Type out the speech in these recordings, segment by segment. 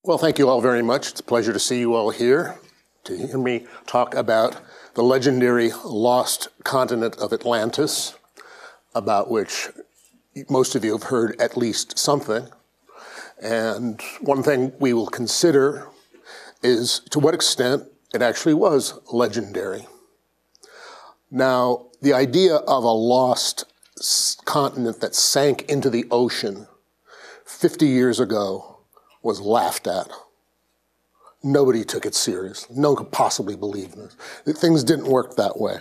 Well, thank you all very much. It's a pleasure to see you all here, to hear me talk about the legendary lost continent of Atlantis, about which most of you have heard at least something. And one thing we will consider is to what extent it actually was legendary. Now, the idea of a lost continent that sank into the ocean 50 years ago was laughed at. Nobody took it seriously. No one could possibly believe this. Things didn't work that way.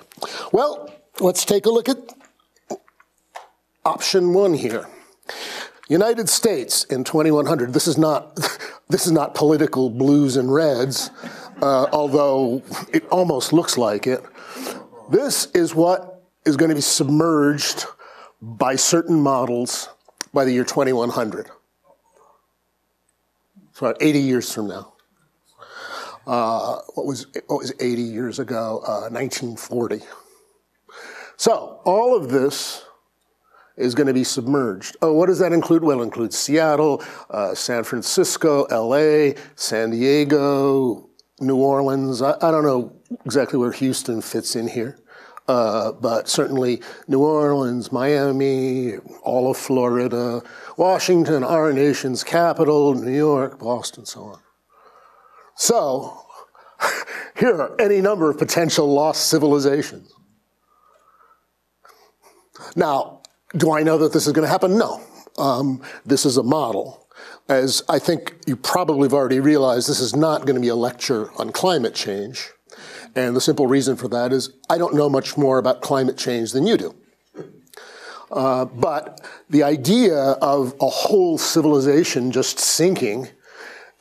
Well, let's take a look at option one here. United States in 2100. This is not political blues and reds, although it almost looks like it. This is what is going to be submerged by certain models by the year 2100. So about 80 years from now. What was 80 years ago? 1940. So all of this is going to be submerged. Oh, what does that include? Well, it includes Seattle, San Francisco, LA, San Diego, New Orleans. I don't know exactly where Houston fits in here, but certainly New Orleans, Miami, all of Florida, Washington, our nation's capital, New York, Boston, so on. So here are any number of potential lost civilizations. Now, do I know that this is going to happen? No. This is a model. As I think you probably have already realized, this is not going to be a lecture on climate change. And the simple reason for that is I don't know much more about climate change than you do. But the idea of a whole civilization just sinking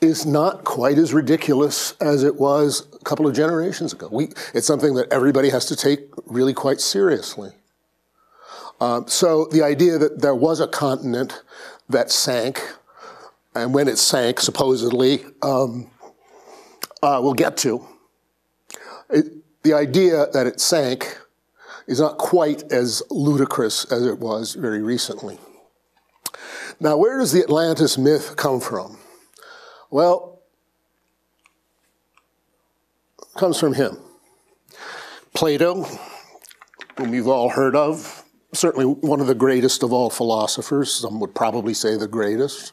is not quite as ridiculous as it was a couple of generations ago. It's something that everybody has to take really quite seriously. So the idea that there was a continent that sank, and when it sank, supposedly, we'll get to. The idea that it sank is not quite as ludicrous as it was very recently. Now, where does the Atlantis myth come from? Well, it comes from him. Plato, whom you've all heard of, certainly one of the greatest of all philosophers, some would probably say the greatest.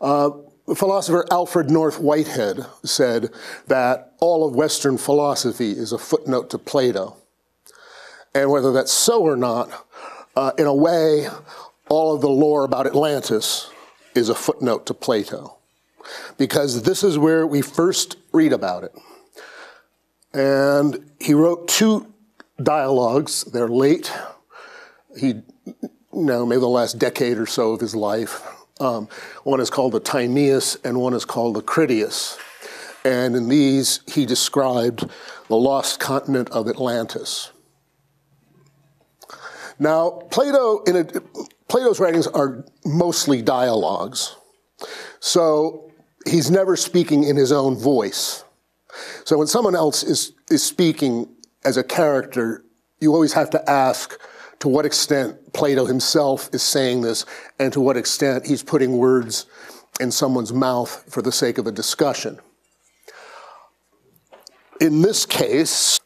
The philosopher Alfred North Whitehead said that all of Western philosophy is a footnote to Plato. And whether that's so or not, in a way, all of the lore about Atlantis is a footnote to Plato. Because this is where we first read about it. And he wrote two dialogues. They're late. Maybe the last decade or so of his life. One is called the Timaeus and one is called the Critias. And in these, he described the lost continent of Atlantis. Now, Plato's writings are mostly dialogues. So he's never speaking in his own voice. So when someone else is speaking as a character, you always have to ask to what extent Plato himself is saying this and to what extent he's putting words in someone's mouth for the sake of a discussion. In this case,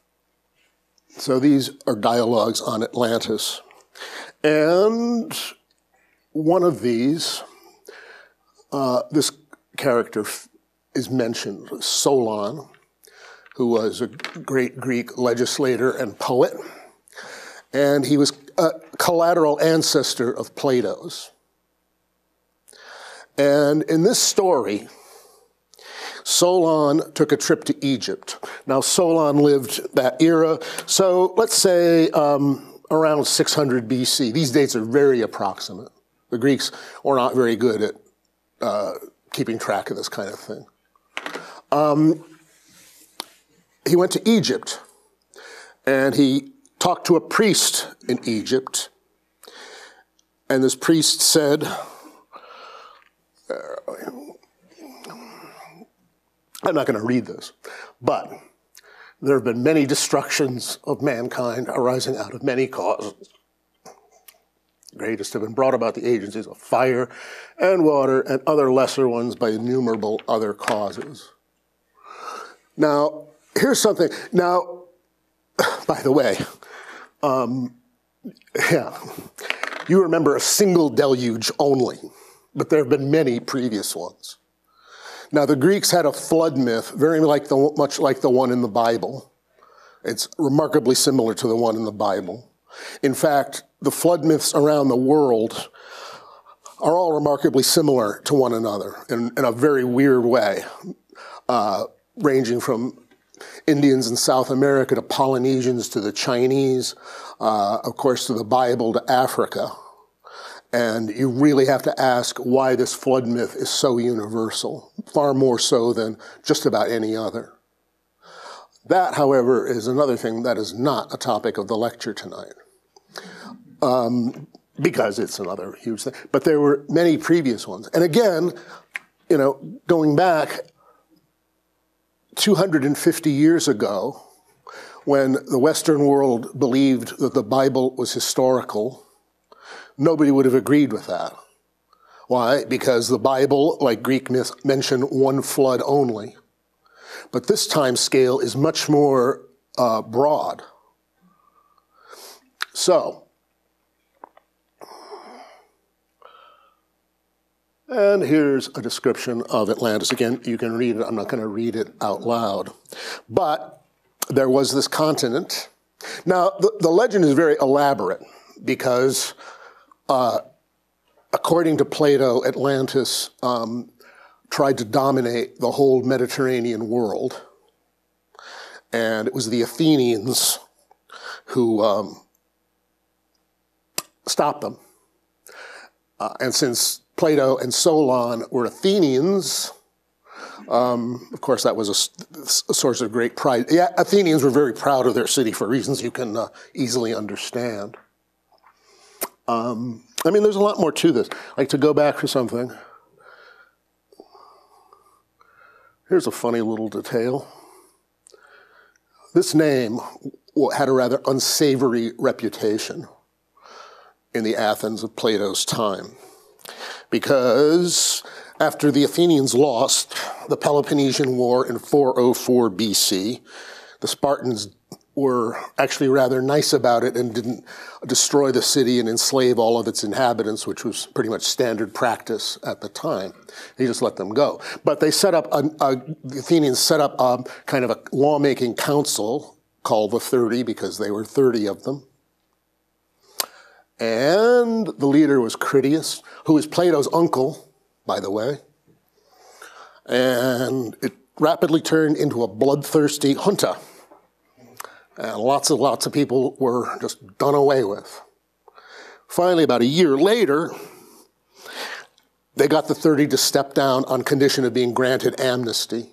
so these are dialogues on Atlantis. And one of these, this character is mentioned, Solon, who was a great Greek legislator and poet. And he was a collateral ancestor of Plato's. And in this story, Solon took a trip to Egypt. Now, Solon lived that era, so let's say around 600 BC. These dates are very approximate. The Greeks were not very good at keeping track of this kind of thing. He went to Egypt, and he talked to a priest in Egypt, and this priest said, I'm not going to read this, but there have been many destructions of mankind arising out of many causes. greatest have been brought about the agencies of fire and water and other lesser ones by innumerable other causes. Now, here's something. Now, by the way, you remember a single deluge only, but there have been many previous ones. Now, the Greeks had a flood myth, very much like the one in the Bible. It's remarkably similar to the one in the Bible. In fact, the flood myths around the world are all remarkably similar to one another in a very weird way, ranging from Indians in South America to Polynesians to the Chinese, of course to the Bible to Africa. And you really have to ask why this flood myth is so universal, far more so than just about any other. That, however, is another thing that is not a topic of the lecture tonight, because it's another huge thing. But there were many previous ones. And again, you know, going back 250 years ago, when the Western world believed that the Bible was historical, nobody would have agreed with that. Why? Because the Bible, like Greek myth, mentioned one flood only. But this time scale is much more broad. So, and here's a description of Atlantis. Again, you can read it. I'm not going to read it out loud. But there was this continent. Now, the legend is very elaborate because, according to Plato, Atlantis tried to dominate the whole Mediterranean world. And it was the Athenians who stopped them. And since Plato and Solon were Athenians, of course that was a source of great pride. Yeah, Athenians were very proud of their city for reasons you can easily understand. I mean, there's a lot more to this. Like, to go back for something, here's a funny little detail. This name had a rather unsavory reputation in the Athens of Plato's time, because after the Athenians lost the Peloponnesian War in 404 BC, the Spartans were actually rather nice about it and didn't destroy the city and enslave all of its inhabitants, which was pretty much standard practice at the time. They just let them go. But they set up, the Athenians set up a kind of a lawmaking council called the 30, because they were 30 of them. And the leader was Critias, who was Plato's uncle, by the way. And it rapidly turned into a bloodthirsty junta. And lots of people were just done away with. Finally, about a year later, they got the 30 to step down on condition of being granted amnesty.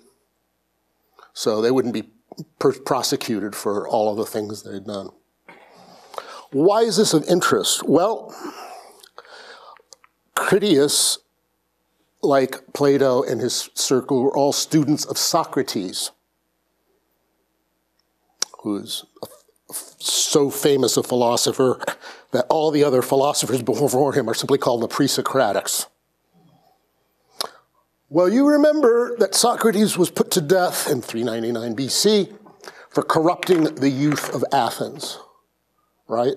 So they wouldn't be prosecuted for all of the things they'd done. Why is this of interest? Well, Critias, like Plato and his circle, were all students of Socrates, who is so famous a philosopher that all the other philosophers before him are simply called the pre-Socratics. Well, you remember that Socrates was put to death in 399 BC for corrupting the youth of Athens, right?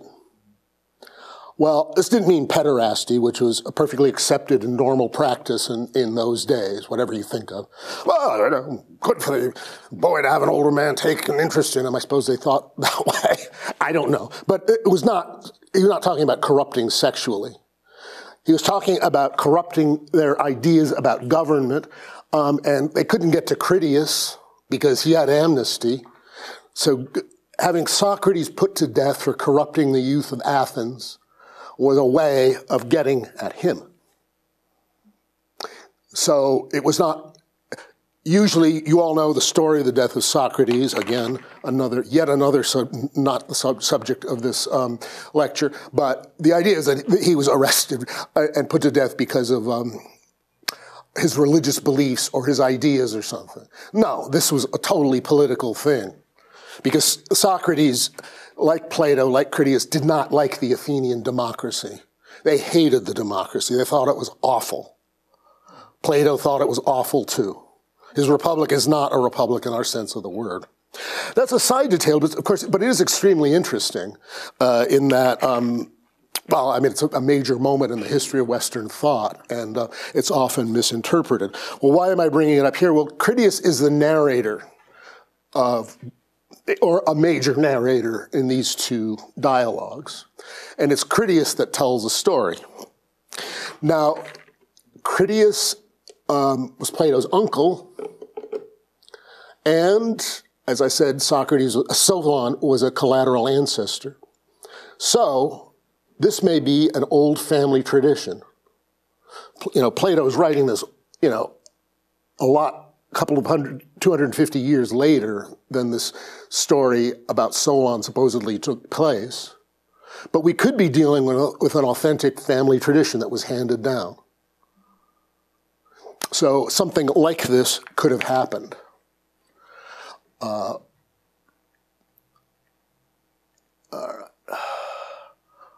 Well, this didn't mean pederasty, which was a perfectly accepted and normal practice in those days, whatever you think of. Well, good for the boy to have an older man take an interest in him. I suppose they thought that way. I don't know. But he was not talking about corrupting sexually. He was talking about corrupting their ideas about government, and they couldn't get to Critias because he had amnesty. So having Socrates put to death for corrupting the youth of Athens was a way of getting at him. So it was not, usually you all know the story of the death of Socrates, again, yet another not the subject of this lecture, but the idea is that he was arrested and put to death because of his religious beliefs or his ideas or something. No, this was a totally political thing, because Socrates, like Plato, like Critias, did not like the Athenian democracy. They hated the democracy. They thought it was awful. Plato thought it was awful too. His republic is not a republic in our sense of the word. That's a side detail, but of course, but it is extremely interesting in that, well, I mean, it's a major moment in the history of Western thought, and it's often misinterpreted. Well, why am I bringing it up here? Well, Critias is the narrator of, or a major narrator in these two dialogues. And it's Critias that tells the story. Now, Critias was Plato's uncle, and, as I said, Socrates, Solon was a collateral ancestor. So, this may be an old family tradition. You know, Plato is writing this, you know, a couple of 250 years later than this story about Solon supposedly took place. But we could be dealing with an authentic family tradition that was handed down. So something like this could have happened. All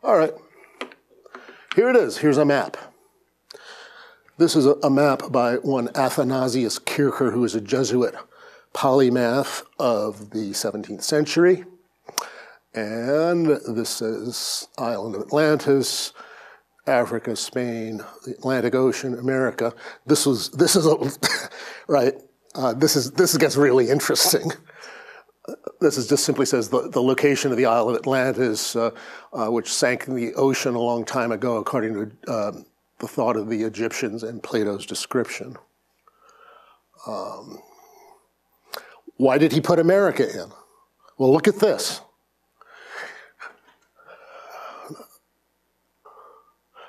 right. Here it is. Here's a map. This is a map by one Athanasius Kircher, who is a Jesuit polymath of the 17th century. And this says island of Atlantis, Africa, Spain, the Atlantic Ocean, America. This is right. This gets really interesting. This is just simply says the location of the Isle of Atlantis, which sank in the ocean a long time ago, according to the thought of the Egyptians and Plato's description. Why did he put America in? Well, look at this.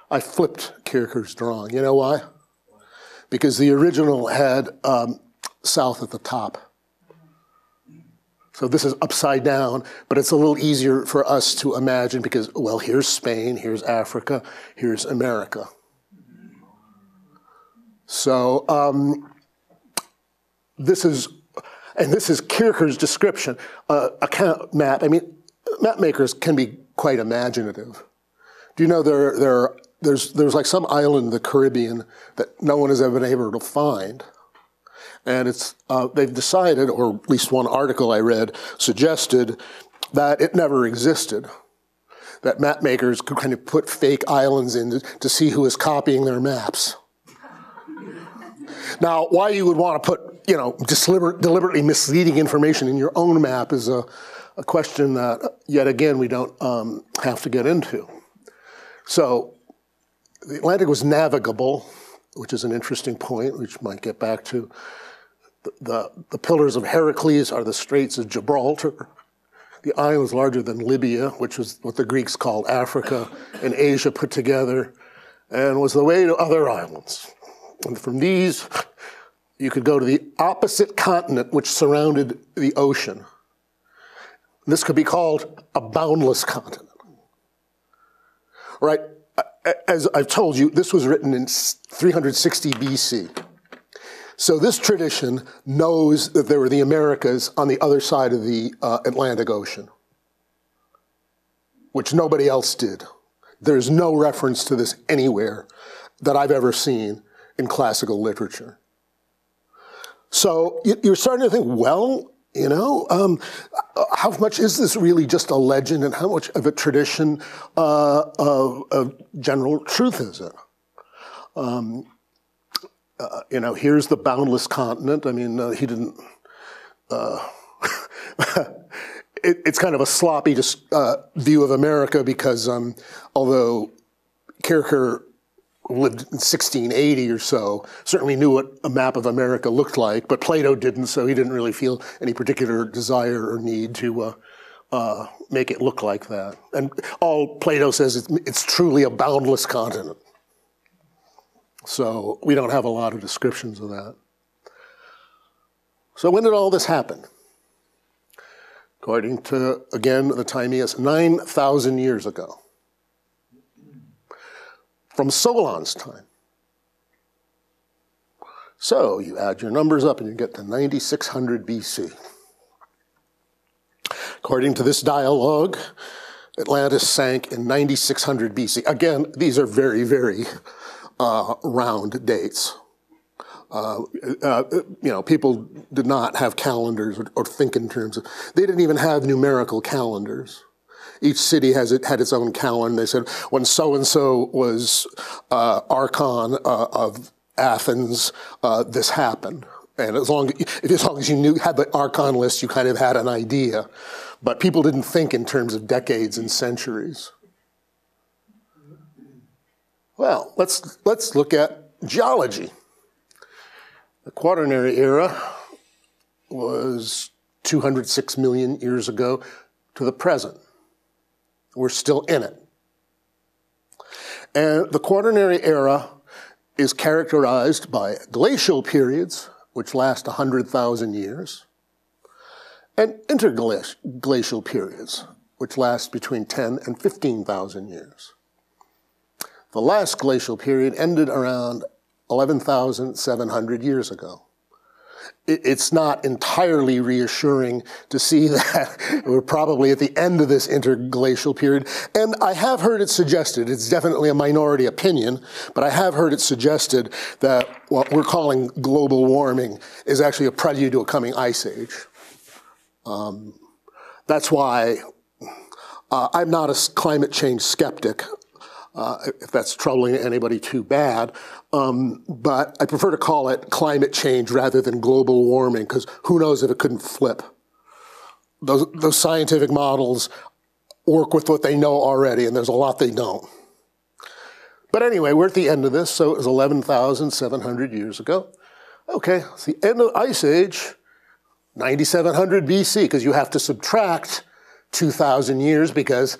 I flipped Kircher's drawing. You know why? Because the original had south at the top. So this is upside down, but it's a little easier for us to imagine because, well, here's Spain, here's Africa, here's America. So this is Kircher's description, account map. I mean, map makers can be quite imaginative. Do you know there's like some island in the Caribbean that no one has ever been able to find? And it's, they've decided, or at least one article I read suggested that it never existed. That map makers could kind of put fake islands in to see who is copying their maps. Now, why you would want to put, you know, deliberately misleading information in your own map is a question that, yet again, we don't have to get into. So, the Atlantic was navigable, which is an interesting point, which might get back to. The Pillars of Herakles are the Straits of Gibraltar. The island is larger than Libya, which was what the Greeks called Africa and Asia put together, and was the way to other islands. And from these, you could go to the opposite continent, which surrounded the ocean. This could be called a boundless continent. Right? As I've told you, this was written in 360 BC. So this tradition knows that there were the Americas on the other side of the Atlantic Ocean, which nobody else did. There's no reference to this anywhere that I've ever seen in classical literature. So you're starting to think, well, you know, how much is this really just a legend and how much of a tradition of general truth is it? You know, here's the boundless continent. I mean, he didn't, it's kind of a sloppy view of America because although Kircher lived in 1680 or so, certainly knew what a map of America looked like, but Plato didn't, so he didn't really feel any particular desire or need to make it look like that. And all Plato says is it's truly a boundless continent. So we don't have a lot of descriptions of that. So when did all this happen? According to, again, the Timaeus, 9,000 years ago. From Solon's time. So you add your numbers up and you get to 9600 BC. According to this dialogue, Atlantis sank in 9600 BC. Again, these are very, very round dates. People did not have calendars or think in terms of, they didn't even have numerical calendars. Each city had its own calendar. They said when so-and-so was archon of Athens, this happened. And as long as you had the archon list, you kind of had an idea. But people didn't think in terms of decades and centuries. Well, let's look at geology. The Quaternary era was 206 million years ago to the present. We're still in it. And the Quaternary era is characterized by glacial periods, which last 100,000 years, and interglacial periods, which last between 10 and 15,000 years. The last glacial period ended around 11,700 years ago. It's not entirely reassuring to see that we're probably at the end of this interglacial period. And I have heard it suggested, it's definitely a minority opinion, but I have heard it suggested that what we're calling global warming is actually a prelude to a coming ice age. That's why I'm not a climate change skeptic, if that's troubling anybody too bad. But I prefer to call it climate change rather than global warming, because who knows if it couldn't flip. Those scientific models work with what they know already, and there's a lot they don't. But anyway, we're at the end of this, so it was 11,700 years ago. Okay, it's the end of the Ice Age, 9,700 BC, because you have to subtract 2,000 years because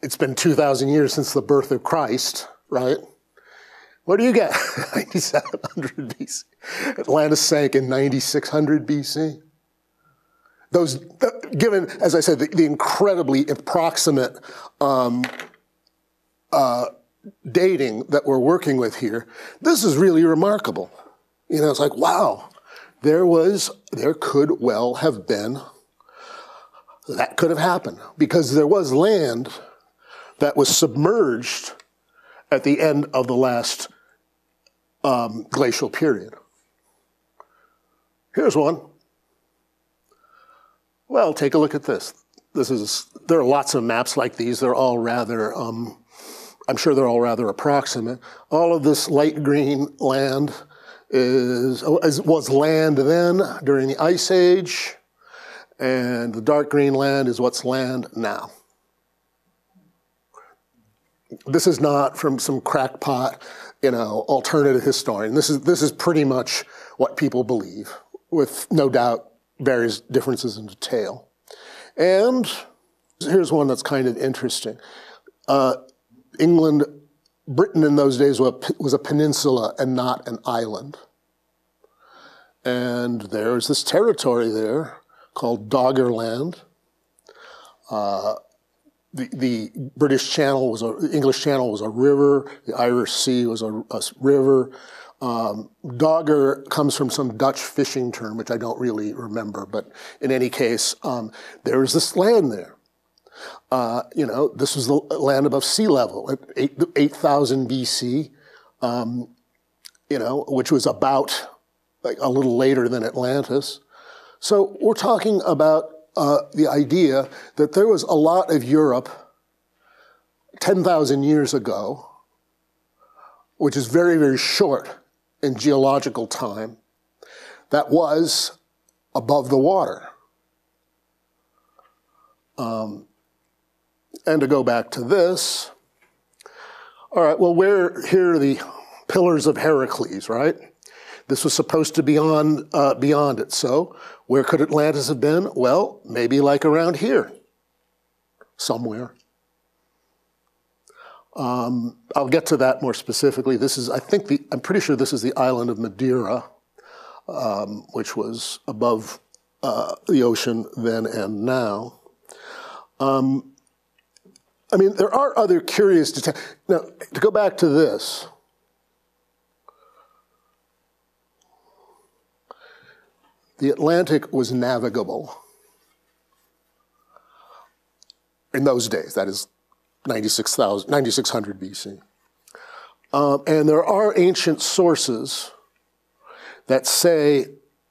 it's been 2,000 years since the birth of Christ, right? What do you get? 9,700 BC. Atlantis sank in 9,600 BC. Given, as I said, the incredibly approximate dating that we're working with here, this is really remarkable. It's like, wow, there could well have been, that could have happened, because there was land that was submerged at the end of the last glacial period. Here's one. Well, take a look at this. There are lots of maps like these. They're all rather, I'm sure they're all rather approximate. All of this light green land was land then during the Ice Age, and the dark green land is what's land now. This is not from some crackpot, alternative historian. This is pretty much what people believe, with no doubt various differences in detail. And here's one that's kind of interesting. Britain in those days was a peninsula and not an island. And there's this territory there called Doggerland. The British Channel the English Channel was a river. The Irish Sea was a river. Dogger comes from some Dutch fishing term, which I don't really remember. But in any case, there was this land there. This was the land above sea level at 8,000 BC, which was about like a little later than Atlantis. So we're talking about the idea that there was a lot of Europe 10,000 years ago, which is very, very short in geological time, that was above the water. And to go back to this, all right, well, here are the Pillars of Herakles, right? This was supposed to be beyond it. So where could Atlantis have been? Well, maybe like around here, somewhere. I'll get to that more specifically. I'm pretty sure this is the island of Madeira, which was above the ocean then and now. There are other curious details. Now, to go back to this, the Atlantic was navigable. in those days, that is 9600 BC. And there are ancient sources that say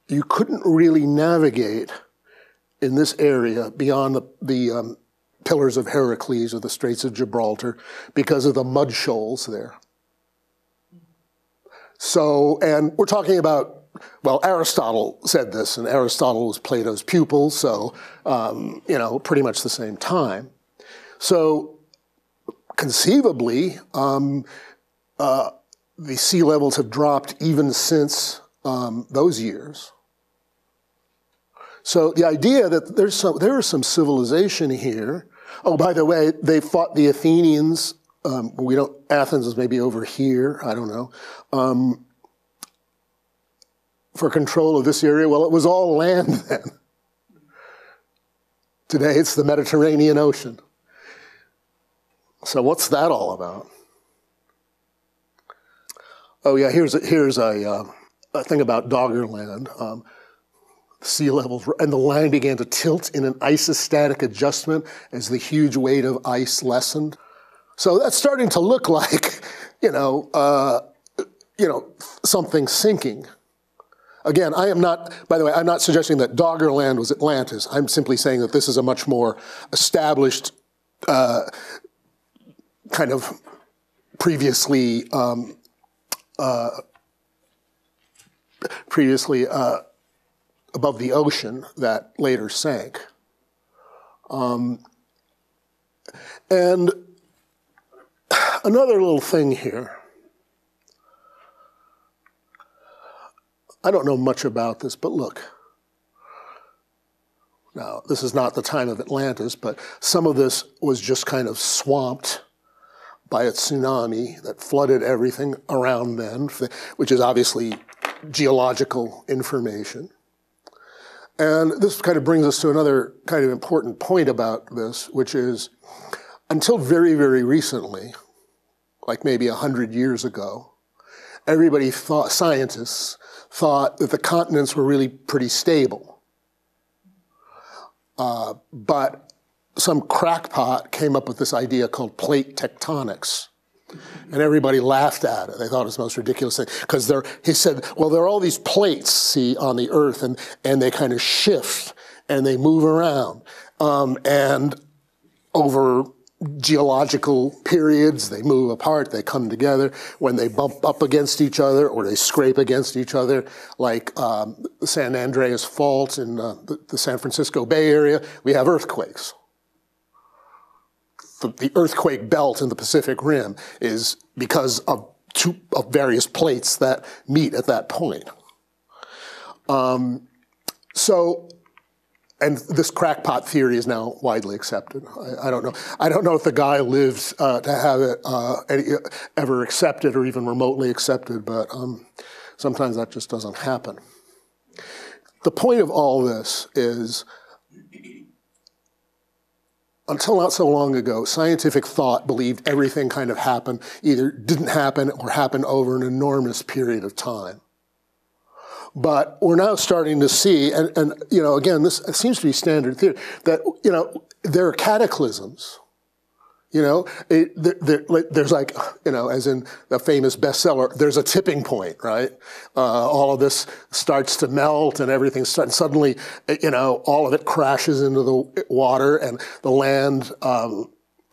you couldn't really navigate in this area beyond the Pillars of Herakles or the Straits of Gibraltar because of the mud shoals there. So, and we're talking about, well, Aristotle said this, and Aristotle was Plato's pupil, so, pretty much the same time. So, conceivably, the sea levels have dropped even since those years. So the idea that there is some civilization here. Oh, by the way, they fought the Athenians. Athens is maybe over here, I don't know, for control of this area. Well, it was all land then. Today it's the Mediterranean Ocean. So what's that all about? Oh yeah, here's a thing about Doggerland. Sea levels, and the line began to tilt in an isostatic adjustment as the huge weight of ice lessened. So that's starting to look like, something sinking. Again, I'm not suggesting that Doggerland was Atlantis. I'm simply saying that this is a much more established, kind of previously above the ocean that later sank. And another little thing here. I don't know much about this, but look. Now, this is not the time of Atlantis, but some of this was just kind of swamped by a tsunami that flooded everything around then, which is obviously geological information. And this kind of brings us to another kind of important point about this, which is until very, very recently, like maybe 100 years ago, scientists thought that the continents were really pretty stable. But some crackpot came up with this idea called plate tectonics. And everybody laughed at it. They thought it was the most ridiculous thing. Because he said, well, there are all these plates, see, on the earth, and they kind of shift, and they move around. And over geological periods, they move apart, they come together. When they bump up against each other, or they scrape against each other, like the San Andreas Fault in the San Francisco Bay Area, we have earthquakes. The earthquake belt in the Pacific Rim is because of various plates that meet at that point. And this crackpot theory is now widely accepted. I don't know. I don't know if the guy lives to have it ever accepted or even remotely accepted, but sometimes that just doesn't happen. The point of all this is, until not so long ago, scientific thought believed everything kind of happened, either didn't happen or happened over an enormous period of time. But we're now starting to see, and again, this seems to be standard theory, that, there are cataclysms. There's like, as in the famous bestseller, there's a tipping point, right? All of this starts to melt and everything starts, suddenly, all of it crashes into the water and the land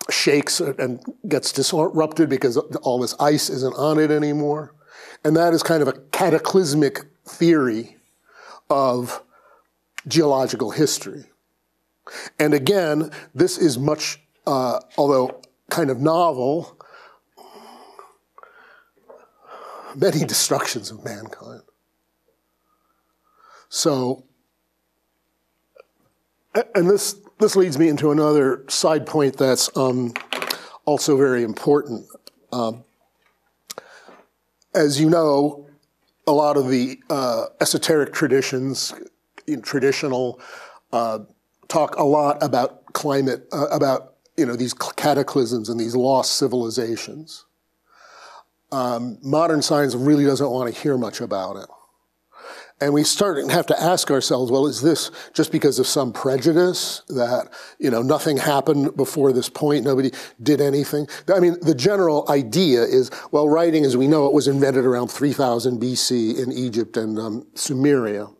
shakes and gets disrupted because all this ice isn't on it anymore. And that is kind of a cataclysmic theory of geological history. And again, this is much, although kind of novel, many destructions of mankind. So, and this leads me into another side point that's also very important. As you know, a lot of the esoteric traditions, traditional, talk a lot about climate, about these cataclysms and these lost civilizations. Modern science really doesn't want to hear much about it. And we have to ask ourselves, well, is this just because of some prejudice that, nothing happened before this point, nobody did anything? I mean, the general idea is, well, writing as we know it was invented around 3000 BC in Egypt and Sumeria.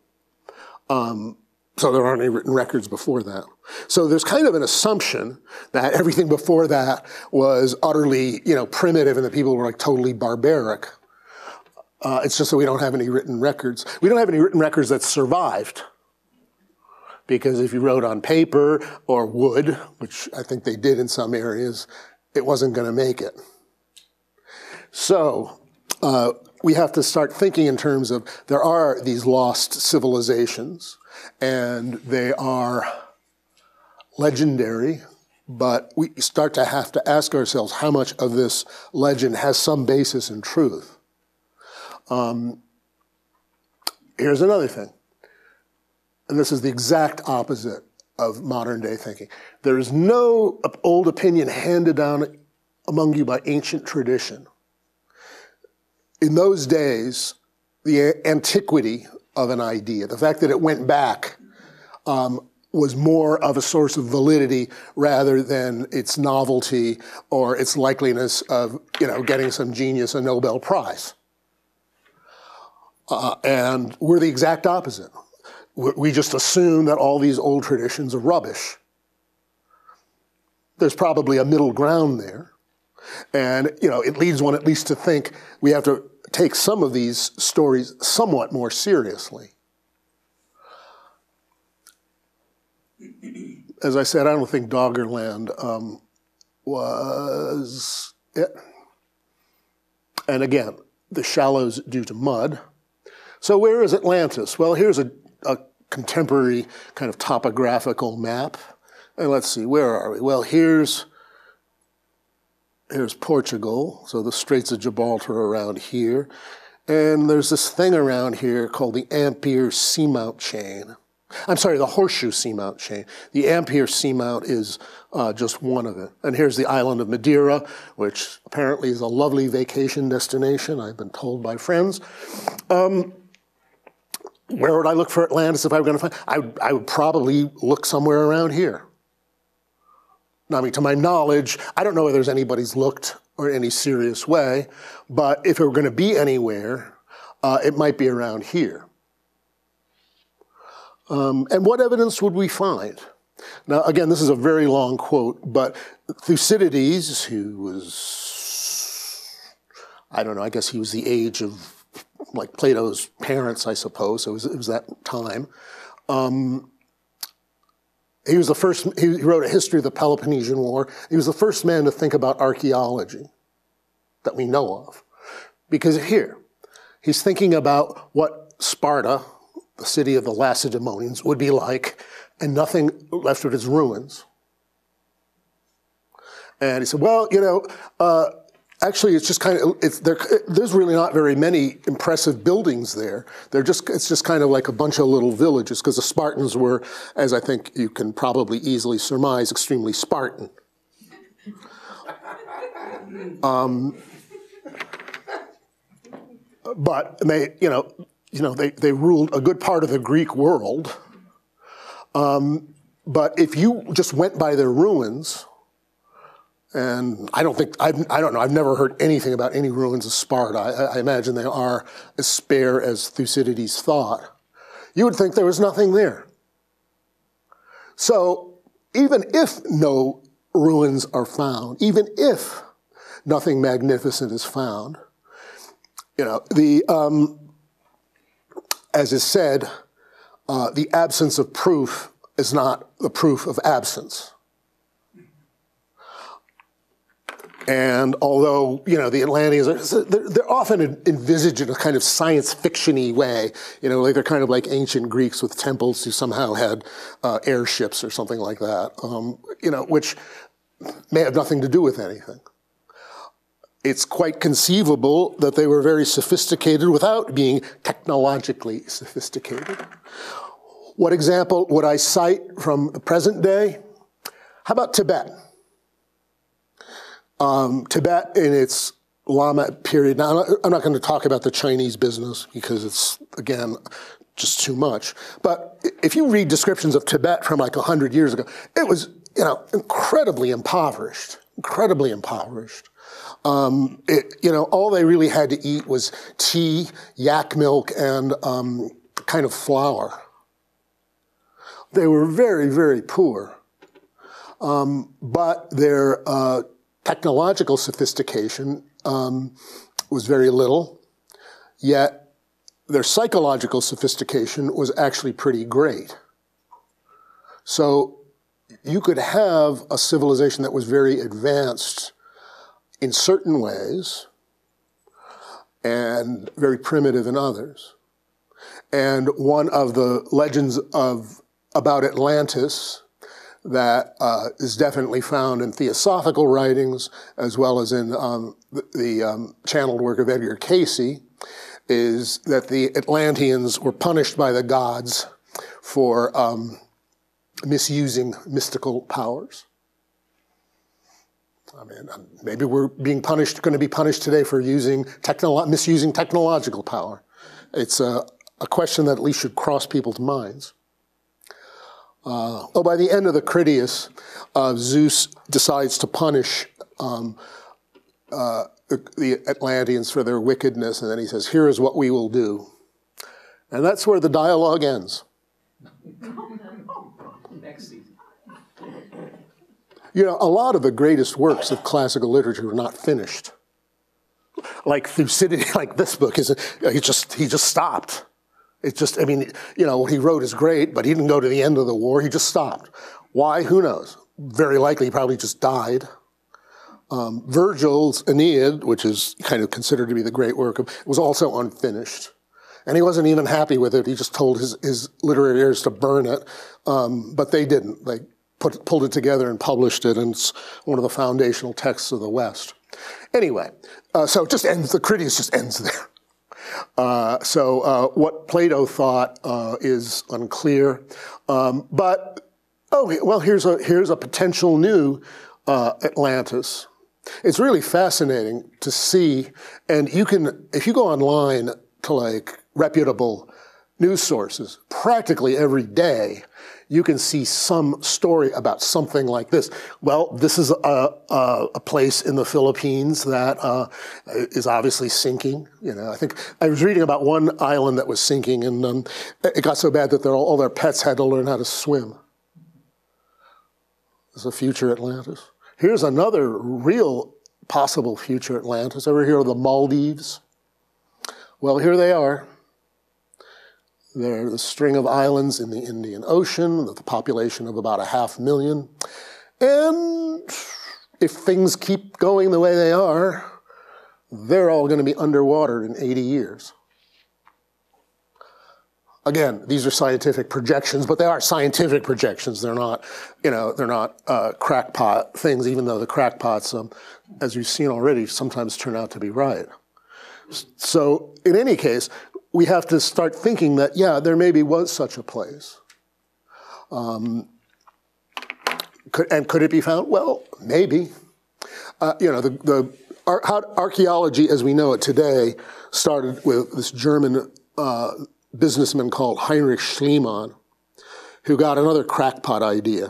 So there aren't any written records before that. So there's kind of an assumption that everything before that was utterly, primitive and that people were like totally barbaric. It's just that we don't have any written records. We don't have any written records that survived. Because if you wrote on paper or wood, which I think they did in some areas, it wasn't going to make it. So we have to start thinking in terms of there are these lost civilizations, and they are legendary, but we start to have to ask ourselves how much of this legend has some basis in truth. Here's another thing, and this is the exact opposite of modern day thinking. There is no old opinion handed down among you by ancient tradition. In those days, the antiquity of an idea, the fact that it went back, was more of a source of validity rather than its novelty or its likeliness of, getting some genius a Nobel Prize. And we're the exact opposite. We just assume that all these old traditions are rubbish. There's probably a middle ground there. And, it leads one at least to think we have to take some of these stories somewhat more seriously. As I said, I don't think Doggerland was it. And again, the shallows due to mud. So where is Atlantis? Well, here's a contemporary kind of topographical map. And let's see, where are we? Well, here's Portugal, so the Straits of Gibraltar around here. And there's this thing around here called the Ampere Seamount Chain. I'm sorry, the Horseshoe Seamount Chain. The Ampere Seamount is just one of it. And here's the island of Madeira, which apparently is a lovely vacation destination, I've been told by friends. Where would I look for Atlantis if I were going to find? I would probably look somewhere around here. I mean, to my knowledge, I don't know whether anybody's looked or in any serious way, but if it were going to be anywhere, it might be around here. And what evidence would we find? Now, again, this is a very long quote, but Thucydides, who was, I don't know, I guess he was the age of like Plato's parents, I suppose. So it was that time. He was the first, he wrote a history of the Peloponnesian War. He was the first man to think about archaeology that we know of. Because here, he's thinking about what Sparta, the city of the Lacedaemonians, would be like, and nothing left of its ruins. And he said, well, actually, it's just kind of, there's really not very many impressive buildings there. It's just kind of like a bunch of little villages, because the Spartans were, as I think you can probably easily surmise, extremely Spartan. But they, they ruled a good part of the Greek world. But if you just went by their ruins, and I don't know, I've never heard anything about any ruins of Sparta. I imagine they are as spare as Thucydides thought. You would think there was nothing there. So even if no ruins are found, even if nothing magnificent is found, as is said, the absence of proof is not the proof of absence. And although, the Atlanteans, they're often envisaged in a kind of science fiction-y way, like they're kind of like ancient Greeks with temples who somehow had airships or something like that, which may have nothing to do with anything. It's quite conceivable that they were very sophisticated without being technologically sophisticated. What example would I cite from the present day? How about Tibet? Tibet in its Lama period. Now, I'm not going to talk about the Chinese business because it's, again, just too much. But if you read descriptions of Tibet from like 100 years ago, it was, incredibly impoverished, incredibly impoverished. All they really had to eat was tea, yak milk, and kind of flour. They were very, very poor. But their technological sophistication was very little, yet their psychological sophistication was actually pretty great. So you could have a civilization that was very advanced in certain ways and very primitive in others. And one of the legends about Atlantis that is definitely found in Theosophical writings, as well as in the channeled work of Edgar Cayce, is that the Atlanteans were punished by the gods for misusing mystical powers. I mean, maybe we're going to be punished today for misusing technological power. It's a question that at least should cross people's minds. By the end of the Critias, Zeus decides to punish the Atlanteans for their wickedness, and then he says, "Here is what we will do." And that's where the dialogue ends. Next season. A lot of the greatest works of classical literature are not finished. Like Thucydides, like this book, he just stopped. It's just, what he wrote is great, but he didn't go to the end of the war. He just stopped. Why? Who knows? Very likely he probably just died. Virgil's Aeneid, which is kind of considered to be the great work, was also unfinished. And he wasn't even happy with it. He just told his literary heirs to burn it. But they didn't. They pulled it together and published it, and it's one of the foundational texts of the West. Anyway, so it just ends, the Critias just ends there. What Plato thought is unclear. Here's a potential new Atlantis. It's really fascinating to see, and if you go online to reputable news sources, practically every day, you can see some story about something like this. Well, this is a place in the Philippines that is obviously sinking. I think I was reading about one island that was sinking, and it got so bad that all their pets had to learn how to swim. There's a future Atlantis. Here's another real possible future Atlantis. Ever hear of the Maldives? Well, here they are. They're the string of islands in the Indian Ocean with a population of about 500,000. And if things keep going the way they are, they're all going to be underwater in 80 years. Again, these are scientific projections, but they are scientific projections. They're not, crackpot things, even though the crackpots, as you've seen already, sometimes turn out to be right. So in any case, we have to start thinking that, there maybe was such a place. Could it be found? Well, maybe. Archaeology, as we know it today, started with this German businessman called Heinrich Schliemann, who got another crackpot idea.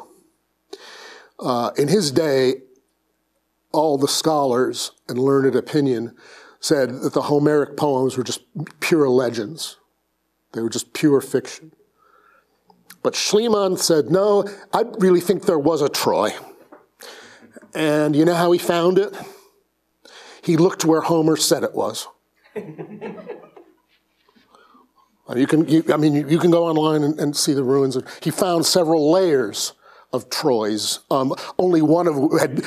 In his day, all the scholars and learned opinion said that the Homeric poems were just pure legends. They were just pure fiction. But Schliemann said, no, I really think there was a Troy. And you know how he found it? He looked where Homer said it was. You can go online and see the ruins. He found several layers of Troys, only one of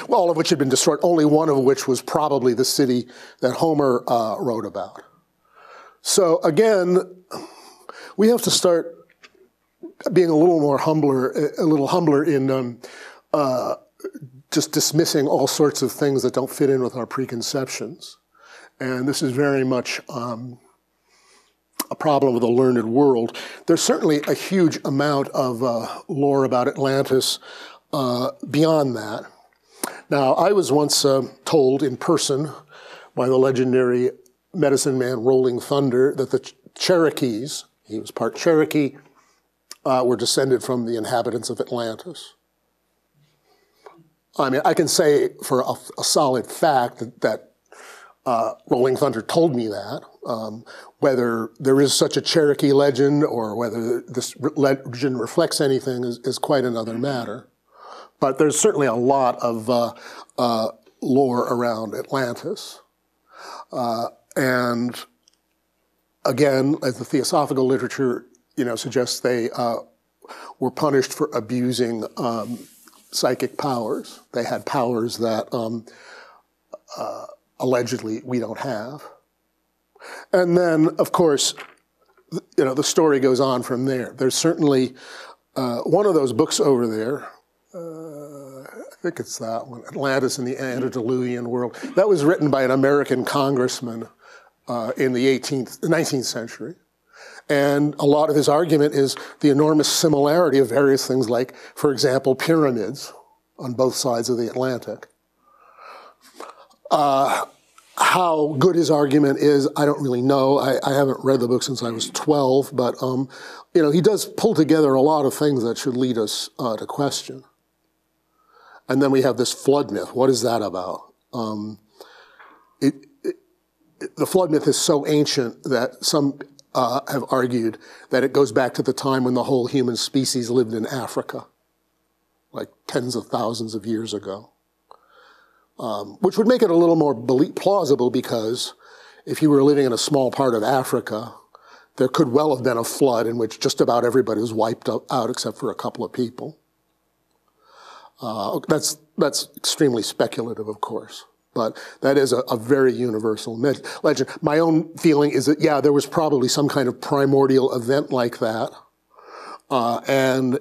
all of which had been destroyed, only one of which was probably the city that Homer wrote about. So again, we have to start being a little humbler in just dismissing all sorts of things that don't fit in with our preconceptions. And this is very much a problem of the learned world. There's certainly a huge amount of lore about Atlantis beyond that. Now, I was once told in person by the legendary medicine man Rolling Thunder that the Cherokees, he was part Cherokee, were descended from the inhabitants of Atlantis. I mean, I can say for a solid fact that Rolling Thunder told me that. Whether there is such a Cherokee legend or whether this legend reflects anything is quite another matter. But there's certainly a lot of lore around Atlantis. And again, as the Theosophical literature suggests, they were punished for abusing psychic powers. They had powers that allegedly we don't have. And then, of course, the story goes on from there. There's certainly one of those books over there, I think it's that one, Atlantis and the Antediluvian World. That was written by an American congressman in the 19th century. And a lot of his argument is the enormous similarity of various things like, for example, pyramids on both sides of the Atlantic. How good his argument is, I don't really know. I haven't read the book since I was 12, but he does pull together a lot of things that should lead us to question. And then we have this flood myth. What is that about? The flood myth is so ancient that some have argued that it goes back to the time when the whole human species lived in Africa, like tens of thousands of years ago. Which would make it a little more plausible, because if you were living in a small part of Africa, there could well have been a flood in which just about everybody was wiped out except for a couple of people. That's extremely speculative, of course, but that is a very universal legend. My own feeling is that, yeah, there was probably some kind of primordial event like that, and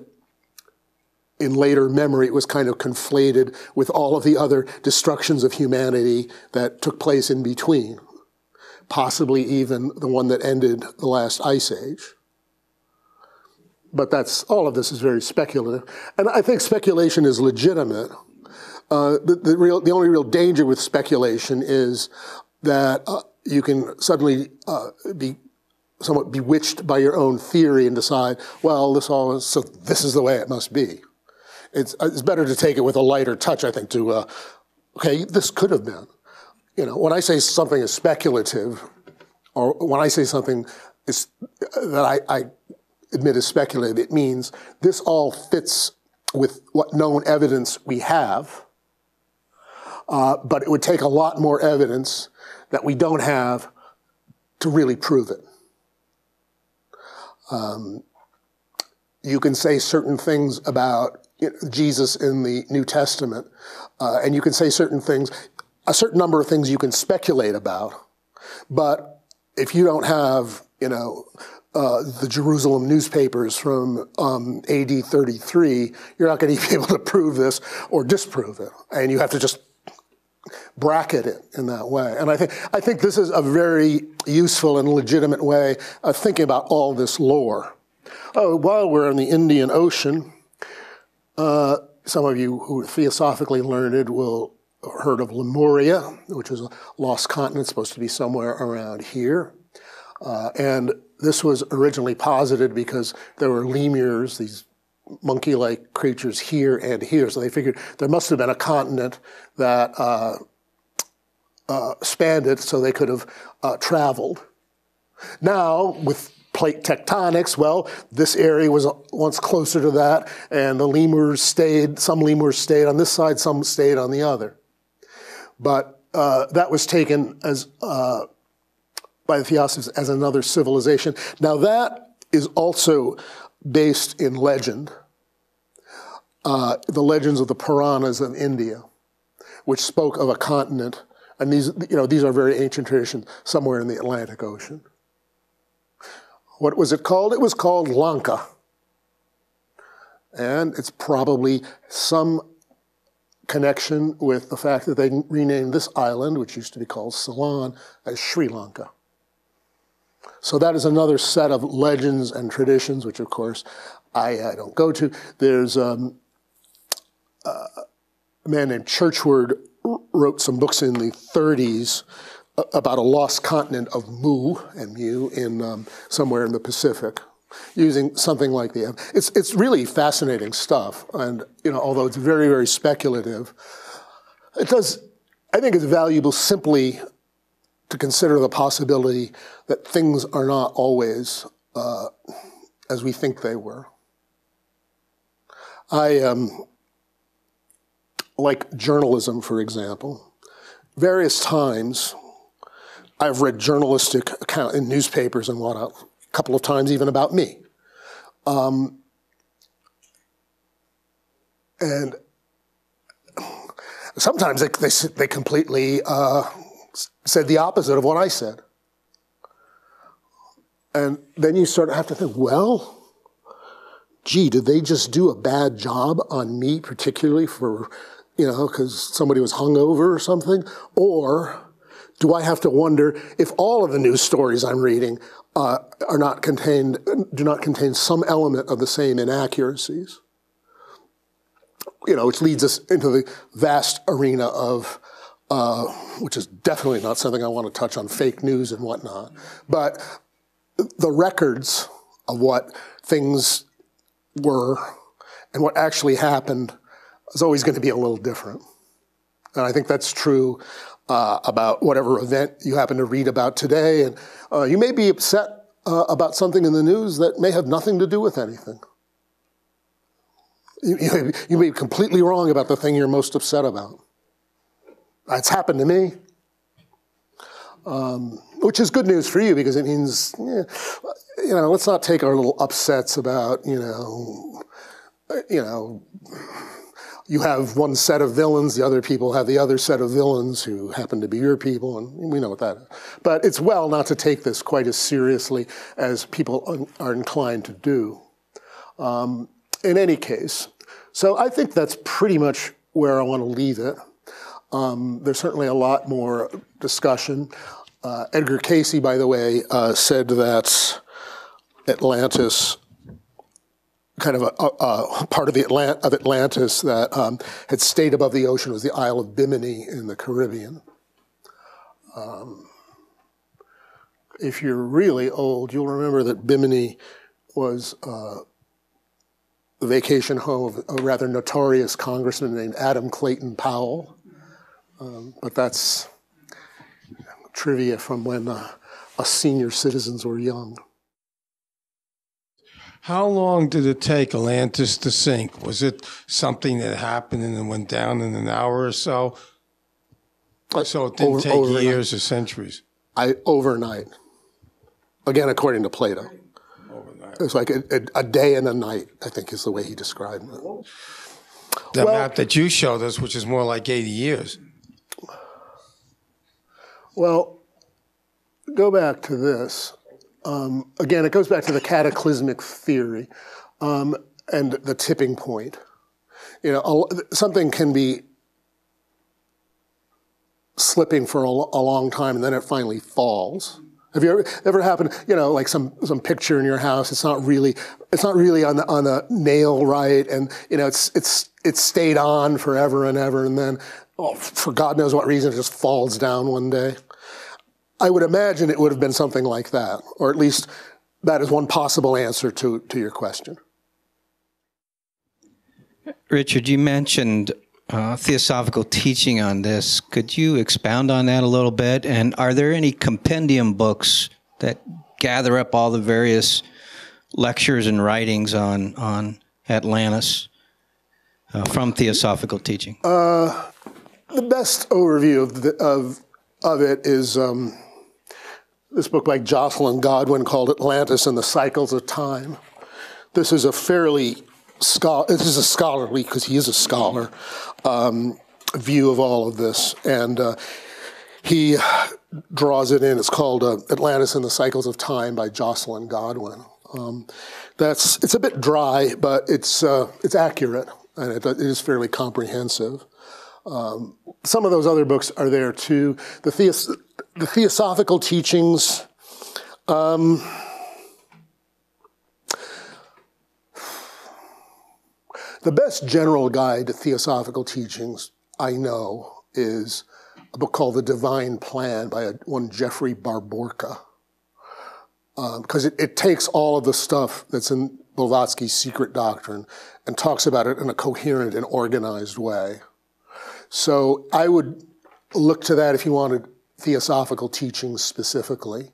in later memory, it was kind of conflated with all of the other destructions of humanity that took place in between, possibly even the one that ended the last ice age. But all of this is very speculative. And I think speculation is legitimate. The only real danger with speculation is that you can suddenly be somewhat bewitched by your own theory and decide, well, so this is the way it must be. It's better to take it with a lighter touch, I think, to, okay, this could have been. When I say something is speculative, or when I say something is that I admit is speculative, it means this all fits with what known evidence we have, but it would take a lot more evidence that we don't have to really prove it. You can say certain things about Jesus in the New Testament, and you can say certain things, a certain number of things you can speculate about, but if you don't have, the Jerusalem newspapers from AD 33, you're not going to be able to prove this or disprove it, and you have to just bracket it in that way. And I think this is a very useful and legitimate way of thinking about all this lore. Oh, while we're in the Indian Ocean, some of you who are theosophically learned will have heard of Lemuria, which is a lost continent supposed to be somewhere around here. And this was originally posited because there were lemurs, these monkey-like creatures here and here. So they figured there must have been a continent that spanned it so they could have traveled. Now, with plate tectonics, well, this area was once closer to that, and some lemurs stayed on this side, some stayed on the other. But that was taken as by the Theosophists as another civilization. Now that is also based in legend, the legends of the Puranas of India, which spoke of a continent, and these are very ancient traditions, somewhere in the Atlantic Ocean. What was it called? It was called Lanka. And it's probably some connection with the fact that they renamed this island, which used to be called Ceylon, as Sri Lanka. So that is another set of legends and traditions, which of course I don't go to. There's a man named Churchward wrote some books in the 30s about a lost continent of Mu in somewhere in the Pacific, using something like the. It's really fascinating stuff, and although it's very, very speculative, it does. I think it's valuable simply to consider the possibility that things are not always as we think they were. I like journalism, for example. Various times, I've read journalistic account in newspapers and whatnot, a couple of times even about me. And sometimes they completely said the opposite of what I said. And then you sort of have to think, well, gee, did they just do a bad job on me, particularly for, because somebody was hungover or something? Or do I have to wonder if all of the news stories I'm reading do not contain some element of the same inaccuracies? Which leads us into the vast arena of, which is definitely not something I want to touch on, fake news and whatnot. But the records of what things were and what actually happened is always going to be a little different. And I think that's true about whatever event you happen to read about today. And you may be upset about something in the news that may have nothing to do with anything. You may be completely wrong about the thing you're most upset about. That's happened to me. Which is good news for you because it means, let's not take our little upsets about, you have one set of villains, the other people have the other set of villains who happen to be your people, and we know what that is. But it's well not to take this quite as seriously as people are inclined to do. In any case, so I think that's pretty much where I want to leave it. There's certainly a lot more discussion. Edgar Cayce, by the way, said that Atlantis, kind of a part of Atlantis that had stayed above the ocean, was the Isle of Bimini in the Caribbean. If you're really old, you'll remember that Bimini was the vacation home of a rather notorious congressman named Adam Clayton Powell. But that's trivia from when us senior citizens were young. How long did it take Atlantis to sink? Was it something that happened and then went down in an hour or so? So it didn't take overnight. Years or centuries? Overnight. Again, according to Plato. Overnight. It was like a day and a night, I think is the way he described it. The map that you showed us, which is more like 80 years. Well, go back to this. Again, it goes back to the cataclysmic theory and the tipping point. Something can be slipping for a long time and then it finally falls. Have you ever happened, like some picture in your house, it's not really on the nail right, and it's stayed on forever and ever, and then for God knows what reason, it just falls down one day. I would imagine it would have been something like that, or at least that is one possible answer to your question. Richard, you mentioned theosophical teaching on this. Could you expound on that a little bit? And are there any compendium books that gather up all the various lectures and writings on Atlantis from theosophical teaching? The best overview of it is this book by Jocelyn Godwin called Atlantis and the Cycles of Time. This is a scholarly, because he is a scholar, view of all of this. And he draws it in. It's called Atlantis and the Cycles of Time by Jocelyn Godwin. It's a bit dry, but it's accurate, and it is fairly comprehensive. Some of those other books are there too. The Theosophical teachings, the best general guide to theosophical teachings I know is a book called The Divine Plan by one Jeffrey Barborka, because it takes all of the stuff that's in Blavatsky's Secret Doctrine and talks about it in a coherent and organized way. So I would look to that if you wanted theosophical teachings specifically.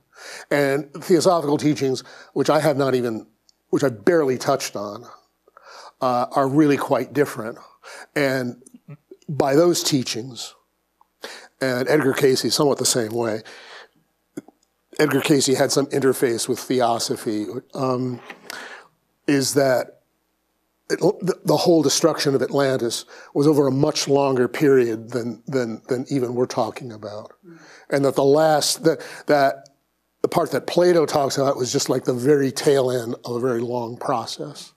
And theosophical teachings, which I barely touched on, are really quite different. And by those teachings, and Edgar Cayce is somewhat the same way, Edgar Cayce had some interface with theosophy, is that the whole destruction of Atlantis was over a much longer period than even we're talking about. And that the part that Plato talks about was just like the very tail end of a very long process.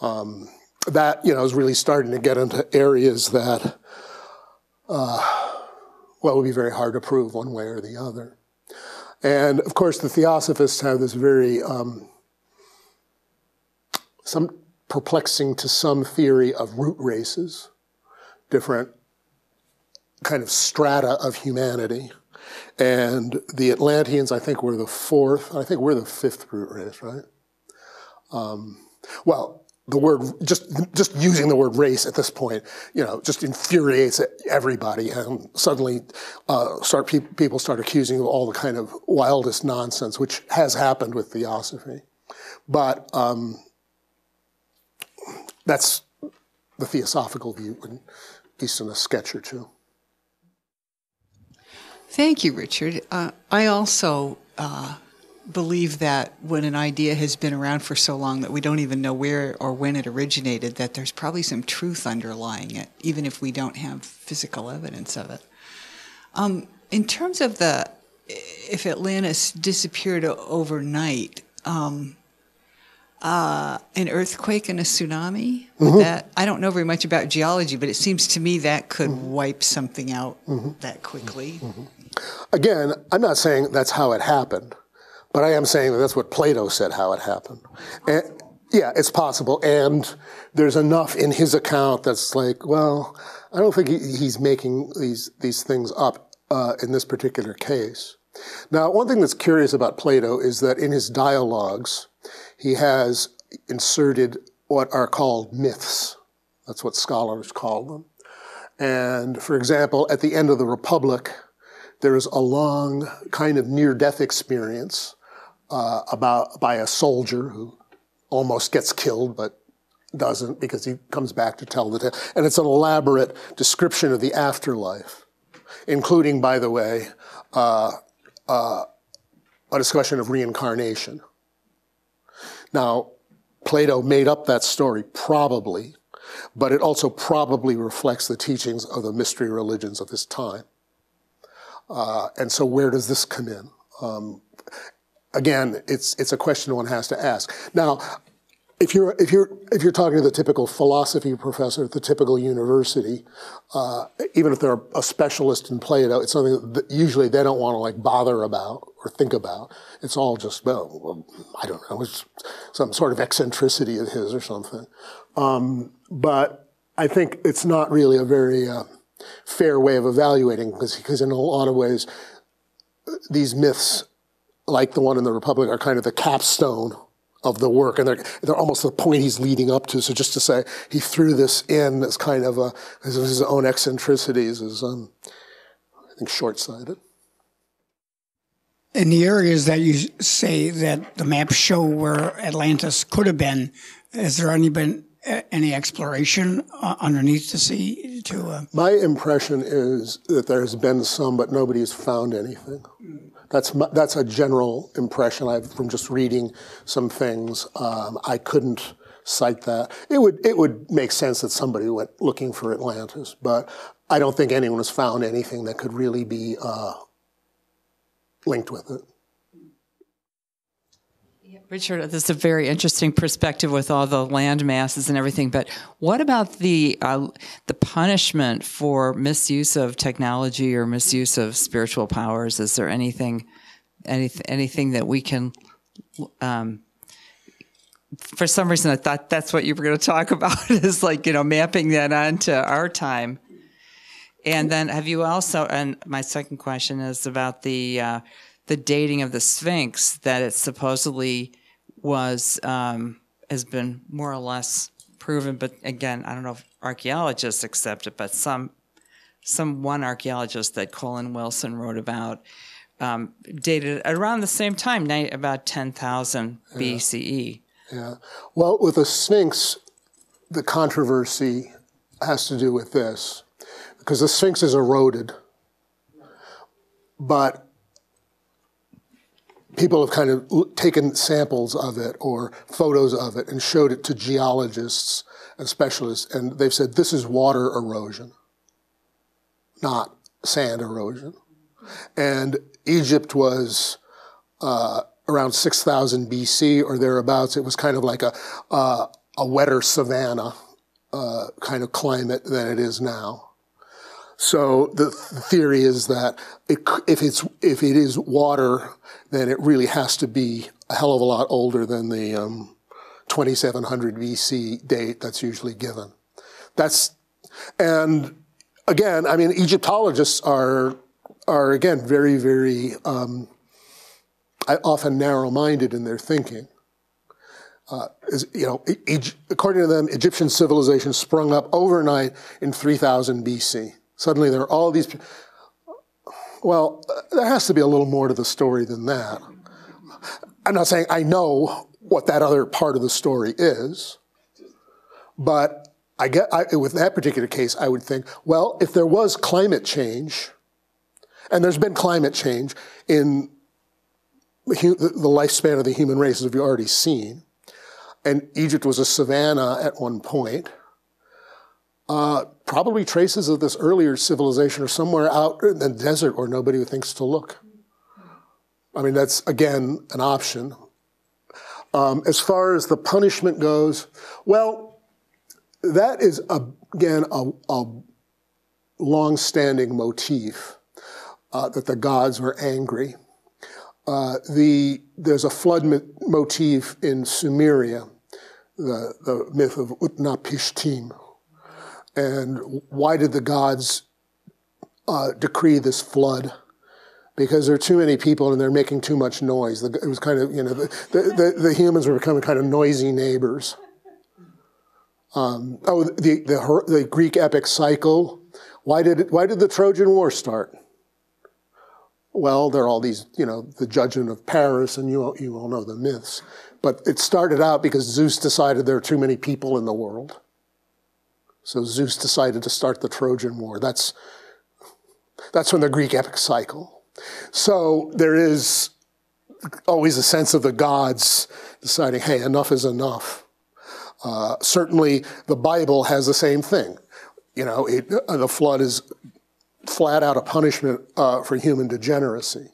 That, is really starting to get into areas that, would be very hard to prove one way or the other. And, of course, the Theosophists have this very, some perplexing to some theory of root races, different kind of strata of humanity. And the Atlanteans, I think, were the fourth. I think we're the fifth root race, right? The word, just using the word race at this point, just infuriates everybody. And suddenly people start accusing of all the kind of wildest nonsense, which has happened with theosophy. But that's the theosophical view, at least in a sketch or two. Thank you, Richard. I also believe that when an idea has been around for so long that we don't even know where or when it originated, that there's probably some truth underlying it, even if we don't have physical evidence of it. In terms of if Atlantis disappeared overnight, an earthquake and a tsunami, I don't know very much about geology, but it seems to me that could wipe something out that quickly. Again, I'm not saying that's how it happened, but I am saying that that's what Plato said how it happened. And, yeah, it's possible. And there's enough in his account that's like, well, I don't think he's making these things up in this particular case. Now, one thing that's curious about Plato is that in his dialogues, he has inserted what are called myths. That's what scholars call them. And, for example, at the end of the Republic, there is a long kind of near-death experience by a soldier who almost gets killed but doesn't because he comes back to tell the tale. And it's an elaborate description of the afterlife, including, by the way, a discussion of reincarnation. Now, Plato made up that story, probably, but it also probably reflects the teachings of the mystery religions of his time. And so where does this come in? Again, it's a question one has to ask. Now, if you're talking to the typical philosophy professor at the typical university, even if they're a specialist in Plato, it's something that usually they don't want to bother about or think about. It's all just, well, I don't know, it's some sort of eccentricity of his or something. But I think it's not really a very fair way of evaluating, because in a lot of ways, these myths, like the one in the Republic, are kind of the capstone of the work, and they're almost the point he's leading up to. So just to say he threw this in as kind of his own eccentricities is, I think, short-sighted. In the areas that you say that the maps show where Atlantis could have been, has there been any exploration underneath the sea? My impression is that there's been some, but nobody has found anything. That's a general impression from just reading some things. I couldn't cite that. It would make sense that somebody went looking for Atlantis, but I don't think anyone has found anything that could really be linked with it. Richard, this is a very interesting perspective with all the land masses and everything. But what about the punishment for misuse of technology or misuse of spiritual powers? Is there anything that we can? For some reason, I thought that's what you were going to talk about. Is mapping that onto our time. And then have you also, and my second question is about the dating of the Sphinx, that it supposedly was, has been more or less proven, but again, I don't know if archaeologists accept it, but one archaeologist that Colin Wilson wrote about dated around the same time, about 10,000 BCE. Yeah. Well, with the Sphinx, the controversy has to do with this, because the Sphinx is eroded, but people have kind of taken samples of it or photos of it and showed it to geologists and specialists, and they've said this is water erosion, not sand erosion. And Egypt was around 6,000 BC or thereabouts. It was kind of like a wetter savanna kind of climate than it is now. So the theory is that if it is water, then it really has to be a hell of a lot older than the 2700 BC date that's usually given. And again, I mean, Egyptologists are again very, very often narrow-minded in their thinking. According to them, Egyptian civilization sprung up overnight in 3000 BC. Suddenly there are all these. Well, there has to be a little more to the story than that. I'm not saying I know what that other part of the story is, but with that particular case, I would think, well, if there was climate change, and there's been climate change in the lifespan of the human race, as we've already seen, and Egypt was a savanna at one point, probably traces of this earlier civilization are somewhere out in the desert where nobody thinks to look. I mean, that's, again, an option. As far as the punishment goes, well, that is, again, a long-standing motif, that the gods were angry. There's a flood motif in Sumeria, the myth of Utnapishtim. And why did the gods decree this flood? Because there are too many people and they're making too much noise. It was kind of, the humans were becoming kind of noisy neighbors. The Greek epic cycle. Why did the Trojan War start? Well, there are all these, the judgment of Paris, and you all know the myths. But it started out because Zeus decided there are too many people in the world. So Zeus decided to start the Trojan War. That's from the Greek epic cycle. So there is always a sense of the gods deciding, hey, enough is enough. Certainly the Bible has the same thing. The flood is flat out a punishment for human degeneracy.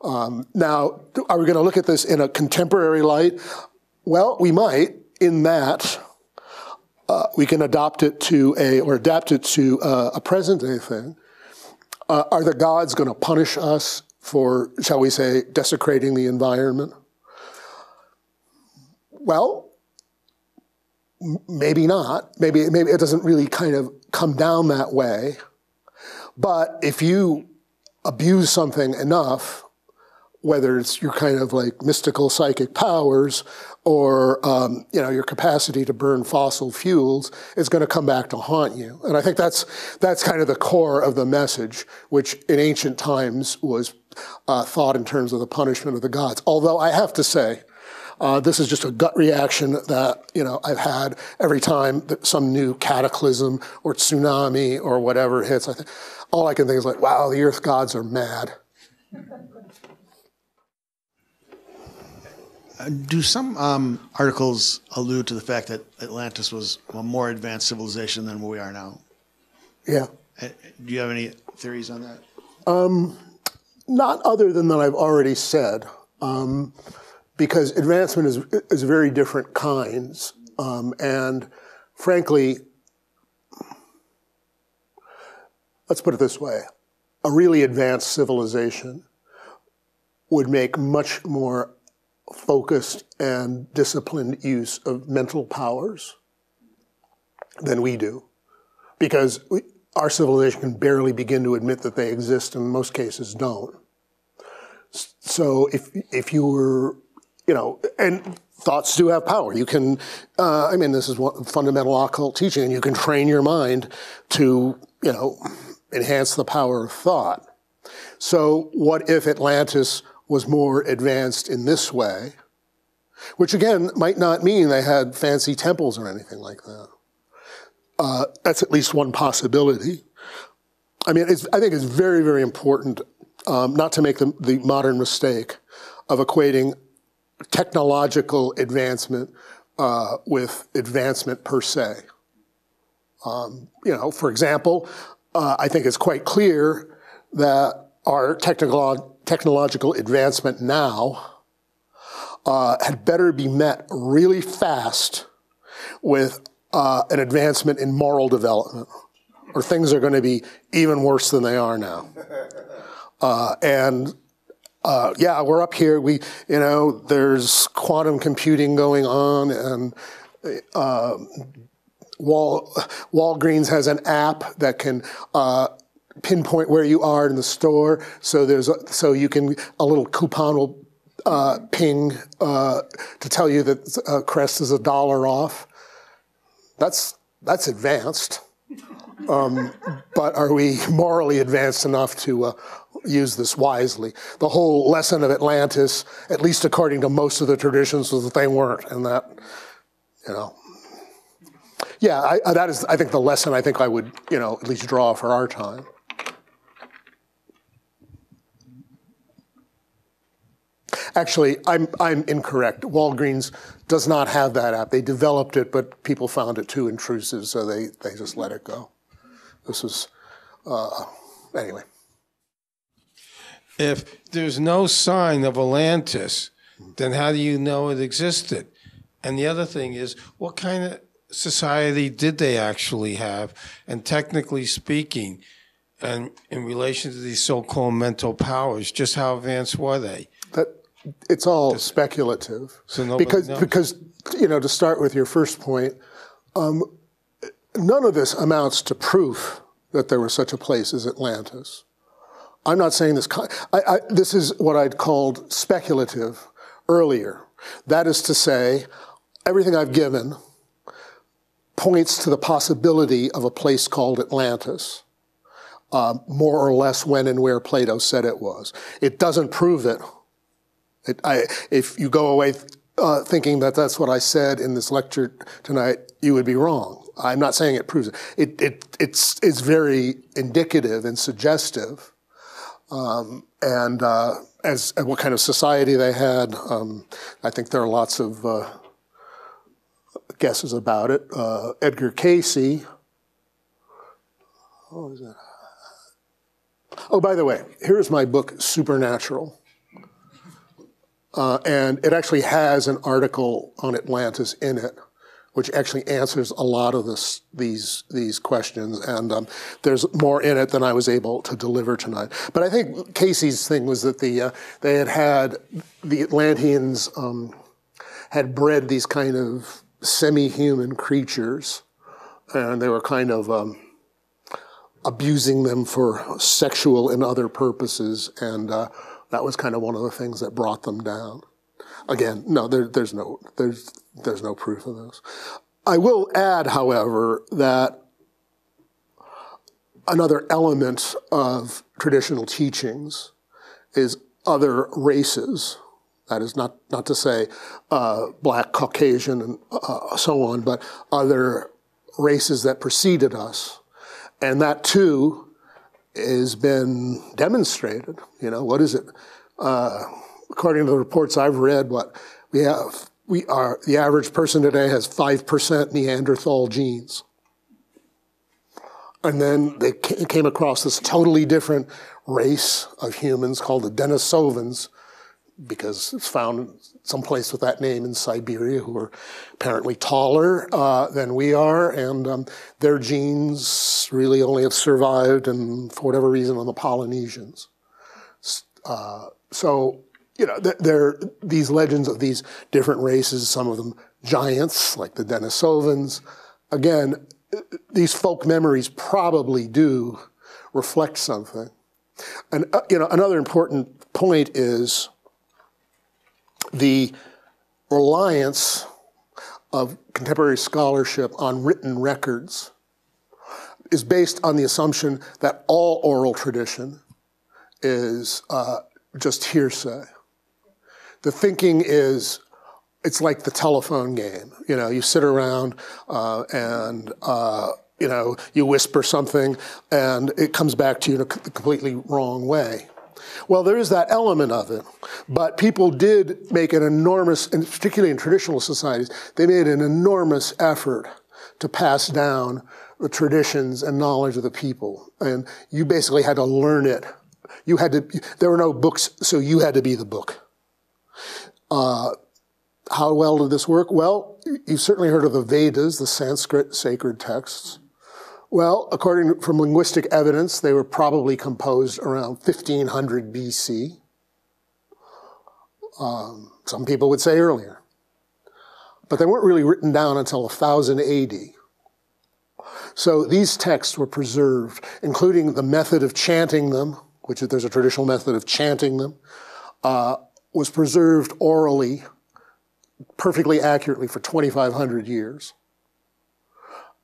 Now, are we going to look at this in a contemporary light? Well, we might, in that we can adapt it to a present-day thing. Are the gods going to punish us for, shall we say, desecrating the environment? Well, maybe not. Maybe it doesn't really kind of come down that way. But if you abuse something enough, whether it's your kind of like mystical psychic powers or, your capacity to burn fossil fuels, it's going to come back to haunt you. And I think that's kind of the core of the message, which in ancient times was thought in terms of the punishment of the gods. Although I have to say, this is just a gut reaction that, I've had every time that some new cataclysm or tsunami or whatever hits. All I can think is like, wow, the earth gods are mad. Do some articles allude to the fact that Atlantis was a more advanced civilization than we are now? Yeah. Do you have any theories on that? Not other than that I've already said, because advancement is very different kinds. And frankly, let's put it this way. A really advanced civilization would make much more focused and disciplined use of mental powers than we do. Because our civilization can barely begin to admit that they exist, and in most cases don't. So if you were, and thoughts do have power. You can, this is what fundamental occult teaching, and you can train your mind to, enhance the power of thought. So what if Atlantis was more advanced in this way? Which again, might not mean they had fancy temples or anything like that. That's at least one possibility. I think it's very, very important not to make the modern mistake of equating technological advancement with advancement per se. For example, I think it's quite clear that our technological advancement now had better be met really fast with an advancement in moral development, or things are going to be even worse than they are now. We're up here. There's quantum computing going on, and Walgreens has an app that can pinpoint where you are in the store. So you can, a little coupon will ping to tell you that Crest is $1 off. That's advanced. But are we morally advanced enough to use this wisely? The whole lesson of Atlantis, at least according to most of the traditions, was that they weren't, and that, that is, I think, the lesson I think I would, at least draw for our time. Actually, I'm incorrect. Walgreens does not have that app. They developed it, but people found it too intrusive, so they just let it go. This is, anyway. If there's no sign of Atlantis, then how do you know it existed? And the other thing is, what kind of society did they actually have? And technically speaking, and in relation to these so-called mental powers, just how advanced were they? It's all speculative. So because to start with your first point, none of this amounts to proof that there was such a place as Atlantis. I'm not saying this. This is what I'd called speculative earlier. That is to say, everything I've given points to the possibility of a place called Atlantis, more or less when and where Plato said it was. It doesn't prove it. If you go away thinking that that's what I said in this lecture tonight, you would be wrong. I'm not saying it proves it. It's very indicative and suggestive. As what kind of society they had, I think there are lots of guesses about it. Edgar Cayce. What was that? Oh, by the way, here's my book, Supernatural. And it actually has an article on Atlantis in it, which actually answers a lot of these questions. And there's more in it than I was able to deliver tonight. But I think Casey's thing was that the Atlanteans had bred these kind of semi-human creatures, and they were kind of abusing them for sexual and other purposes, and that was kind of one of the things that brought them down. Again, no, there's no proof of this. I will add, however, that another element of traditional teachings is other races. That is not to say black, Caucasian, and so on, but other races that preceded us. And that, too, has been demonstrated. What is it? According to the reports I've read, the average person today has 5% Neanderthal genes. And then they came across this totally different race of humans called the Denisovans, because it's found someplace with that name in Siberia, who are apparently taller than we are, and their genes really only have survived, and for whatever reason, on the Polynesians. There are these legends of these different races, some of them giants, like the Denisovans. Again, these folk memories probably do reflect something. And another important point is the reliance of contemporary scholarship on written records is based on the assumption that all oral tradition is just hearsay. The thinking is, it's like the telephone game. You sit around and you whisper something and it comes back to you in a completely wrong way. Well, there is that element of it, but people did make an enormous, and particularly in traditional societies, they made an enormous effort to pass down the traditions and knowledge of the people. And you basically had to learn it. There were no books, so you had to be the book. How well did this work? Well, you've certainly heard of the Vedas, the Sanskrit sacred texts. Well, from linguistic evidence, they were probably composed around 1500 BC. Some people would say earlier. But they weren't really written down until 1000 AD. So these texts were preserved, including the method of chanting them, which there's a traditional method of chanting them, was preserved orally, perfectly accurately for 2,500 years.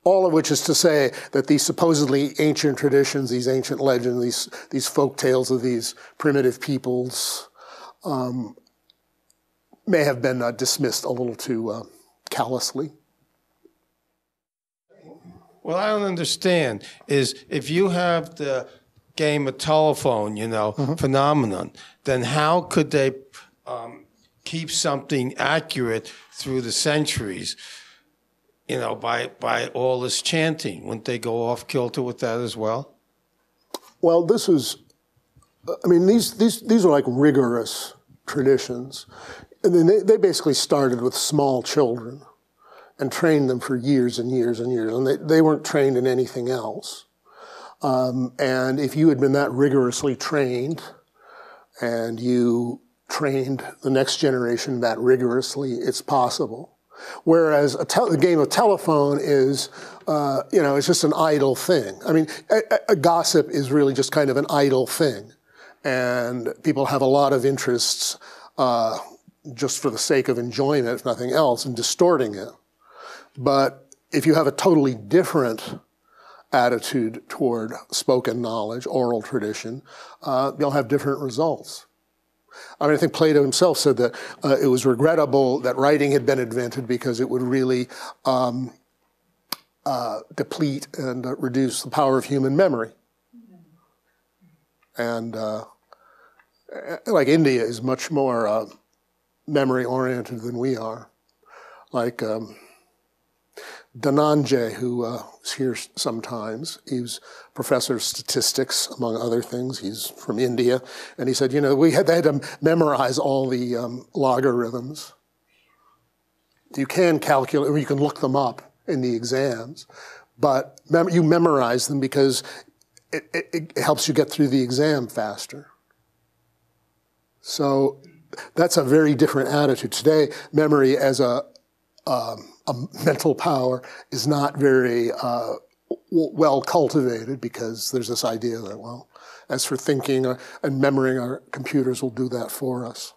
All of which is to say that these supposedly ancient traditions, these ancient legends, these folk tales of these primitive peoples may have been dismissed a little too callously. What I don't understand is if you have the game of telephone, phenomenon, then how could they keep something accurate through the centuries, by all this chanting? Wouldn't they go off kilter with that as well? Well, these are like rigorous traditions. And then they basically started with small children and trained them for years and years and years. And they weren't trained in anything else. And if you had been that rigorously trained and you trained the next generation that rigorously, it's possible. Whereas the game of telephone is, it's just an idle thing. I mean, a gossip is really just kind of an idle thing. And people have a lot of interests just for the sake of enjoying it, if nothing else, and distorting it. But if you have a totally different attitude toward spoken knowledge, oral tradition, you'll have different results. I think Plato himself said that it was regrettable that writing had been invented because it would really deplete and reduce the power of human memory. And like India is much more memory-oriented than we are. Like Dhananjay, who is here sometimes, he's professor of statistics, among other things. He's from India. And he said, they had to memorize all the logarithms. You can calculate, or you can look them up in the exams, but you memorize them because it helps you get through the exam faster. So that's a very different attitude. Today, memory as a mental power is not very well cultivated because there's this idea that, as for thinking and memorying, our computers will do that for us.